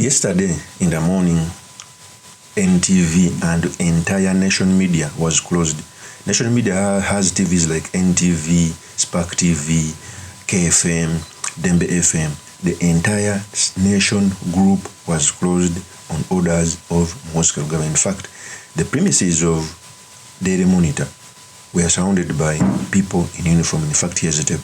Yesterday in the morning, NTV and entire nation media was closed. Nation media has TVs like NTV, Spark TV, KFM, Dembe FM. The entire nation group was closed on orders of Moscow government. In fact, the premises of Daily Monitor were surrounded by people in uniform. In fact, here's a tape.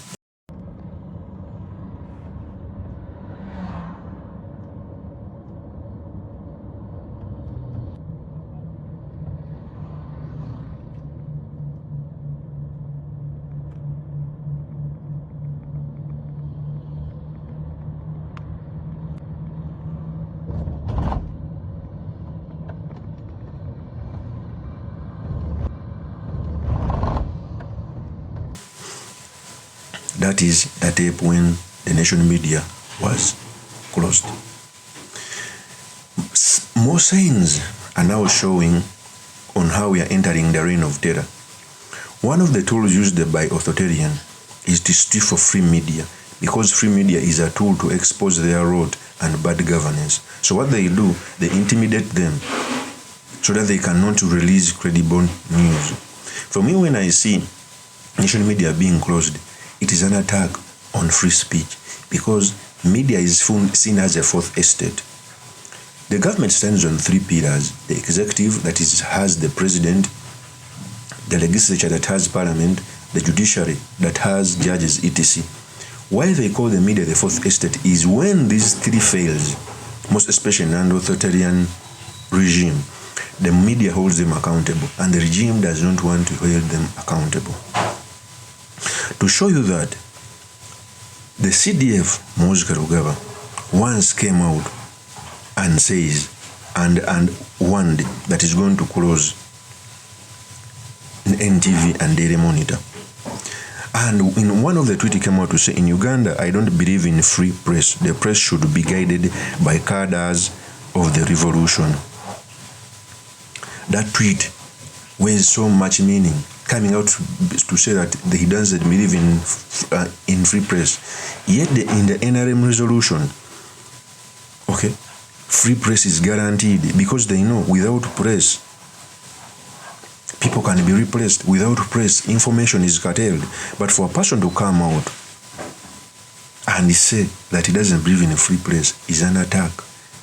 That is the tape when the nation media was closed. More signs are now showing on how we are entering the reign of terror. One of the tools used by authoritarian is to steal for free media, because free media is a tool to expose their rot and bad governance. So what they do, they intimidate them so that they cannot release credible news. For me, when I see nation media being closed, it is an attack on free speech, because media is seen as a fourth estate. The government stands on three pillars: the executive, that is, has the president; the legislature, that has parliament; the judiciary, that has judges, etc. Why they call the media the fourth estate is when these three fails, most especially in an authoritarian regime, the media holds them accountable, and the regime does not want to hold them accountable. To show you that, the CDF Moscow Rugaba once came out and says and warned that is going to close NTV and Daily Monitor. And in one of the tweets came out to say, in Uganda, I don't believe in free press. The press should be guided by cadres of the revolution. That tweet weighs so much meaning, coming out to say that he doesn't believe in free press. Yet in the NRM resolution, okay, free press is guaranteed, because they know without press, people can be replaced. Without press, information is curtailed. But for a person to come out and say that he doesn't believe in a free press is an attack,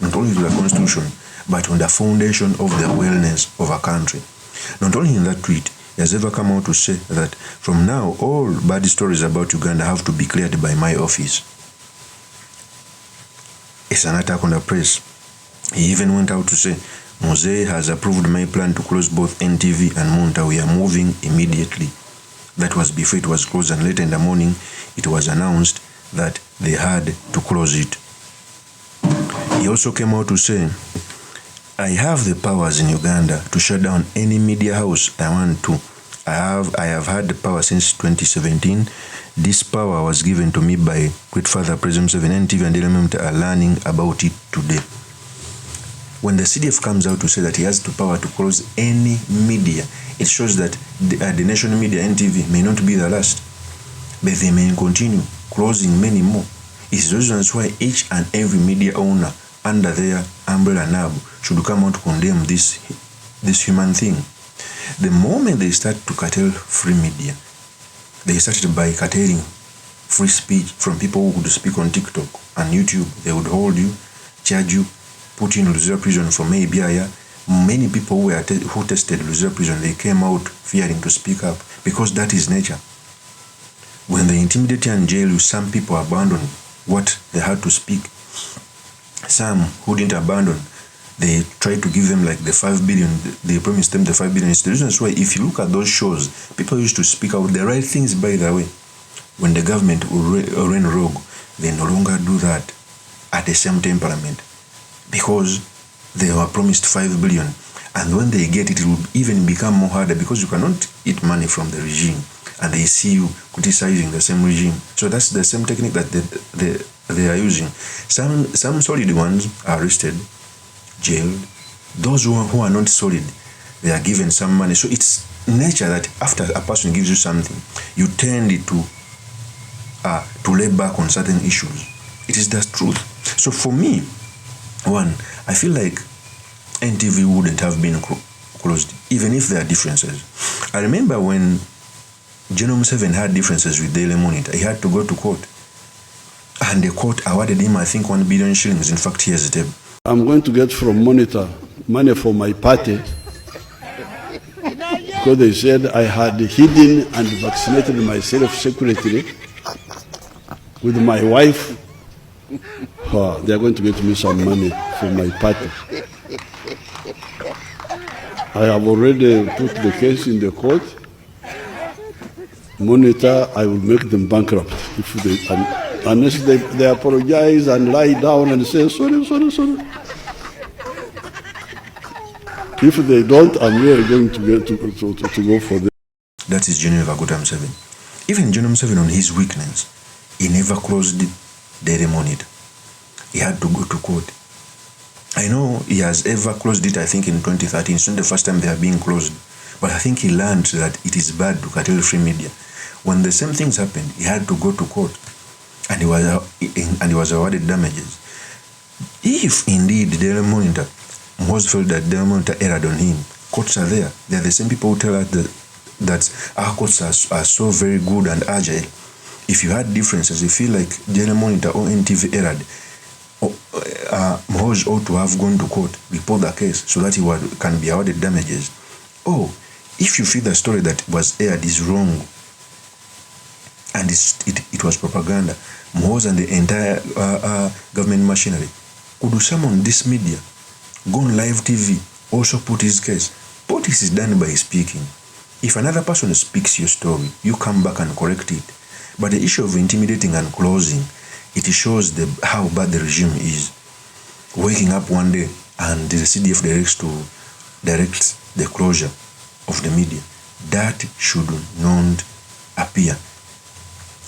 not only to the constitution, but on the foundation of the wellness of a country. Not only in that tweet, he has ever come out to say that from now, all bad stories about Uganda have to be cleared by my office. It's an attack on the press. He even went out to say, Mose has approved my plan to close both NTV and Monta. We are moving immediately. That was before it was closed, and later in the morning, it was announced that they had to close it. He also came out to say, I have the powers in Uganda to shut down any media house I want to. I have had the power since 2017. This power was given to me by Great Father President Museveni. NTV and Daily Monitor are learning about it today. When the CDF comes out to say that he has the power to close any media, it shows that the national media, NTV, may not be the last, but they may continue closing many more. It's the reasons why each and every media owner under their umbrella now should come out to condemn this human thing. The moment they start to curtail free media, they started by curtailing free speech from people who would speak on TikTok and YouTube. They would hold you, charge you, put you in Luzira prison for maybe a year. Many people who tested Luzira prison, they came out fearing to speak up, because that is nature. When they intimidate you and jail you, some people abandon what they had to speak. Some who didn't abandon, they tried to give them like the 5 billion. They promised them the 5 billion. It's the reason why if you look at those shows, people used to speak out the right things, by the way. When the government ran rogue, they no longer do that at the same temperament, because they were promised 5 billion. And when they get it, it will even become more harder, because you cannot eat money from the regime and they see you criticizing the same regime. So that's the same technique that they are using. Some solid ones are arrested, jailed. Those who are not solid, they are given some money. So it's nature that after a person gives you something, you tend to lay back on certain issues. It is the truth. So for me, One, I feel like NTV wouldn't have been closed, even if there are differences. I remember when General MUSEVENI had differences with Daily Monitor, he had to go to court. And the court awarded him, I think, 1 billion shillings. In fact, here's the table. I'm going to get from Monitor money for my party because they said I had hidden and vaccinated myself secretly with my wife. They're going to get me some money for my party. I have already put the case in the court. Monitor, I will make them bankrupt if they, unless they apologize and lie down and say, sorry. If they don't, I'm really going to go for them. That is General Vagota Museveni. Even General Museveni, on his weakness, he never closed Daily Monitor. He had to go to court. I know he has ever closed it, I think, in 2013. It's not the first time they are being closed. But I think he learned that it is bad to curtail free media. When the same things happened, he had to go to court. And he was awarded damages. If indeed Daily Monitor was felt that Daily Monitor erred on him, courts are there. They are the same people who tell us that our courts are so very good and agile. If you had differences, you feel like Daily Monitor or NTV erred, MUHOOZI ought to have gone to court, report the case so that he can be awarded damages. Oh, if you feel the story that was aired is wrong and it was propaganda, MUHOOZI and the entire government machinery could summon this media, go on live TV, also put his case. Politics is done by speaking. If another person speaks your story, you come back and correct it. But the issue of intimidating and closing, it shows how bad the regime is. Waking up one day and the CDF directs the closure of the media. That should not appear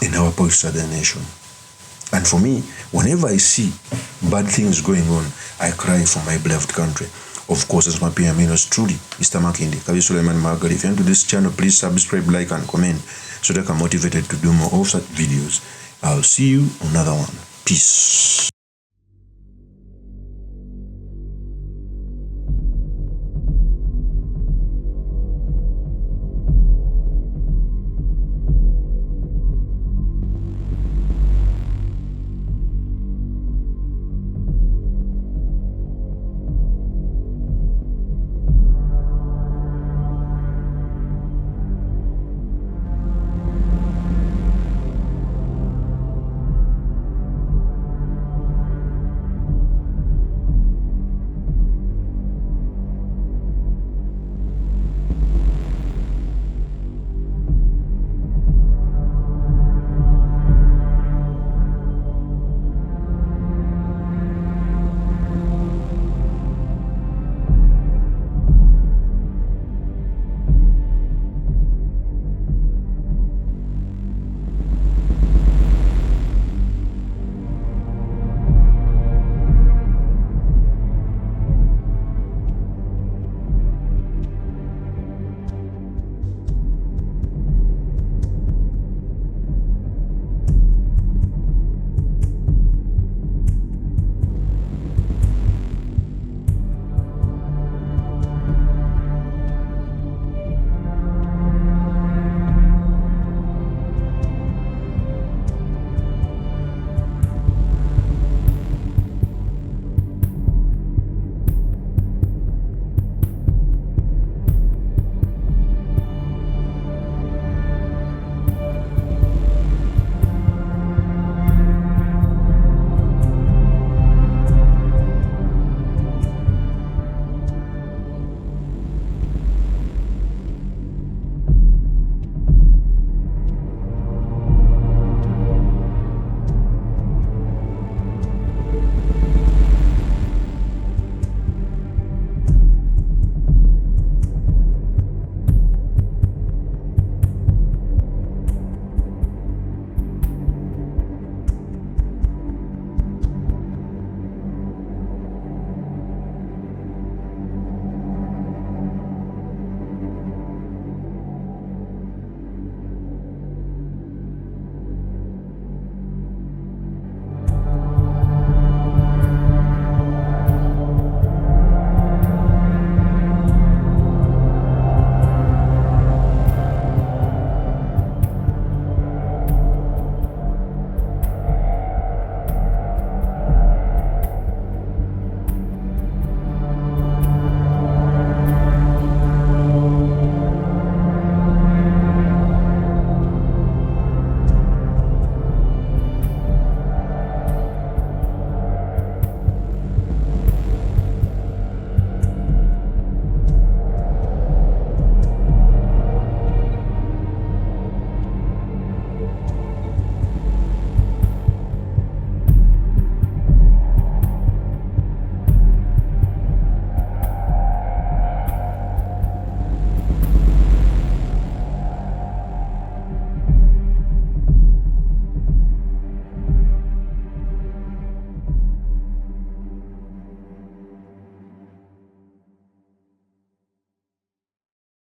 in our politics of the nation. And for me, whenever I see bad things going on, I cry for my beloved country. Of course, as my PMinos, truly, Mr. Makindi, Kavi Suleiman Margaret. If you're into this channel, please subscribe, like, and comment so that I'm motivated to do more of such videos. I'll see you on another one. Peace.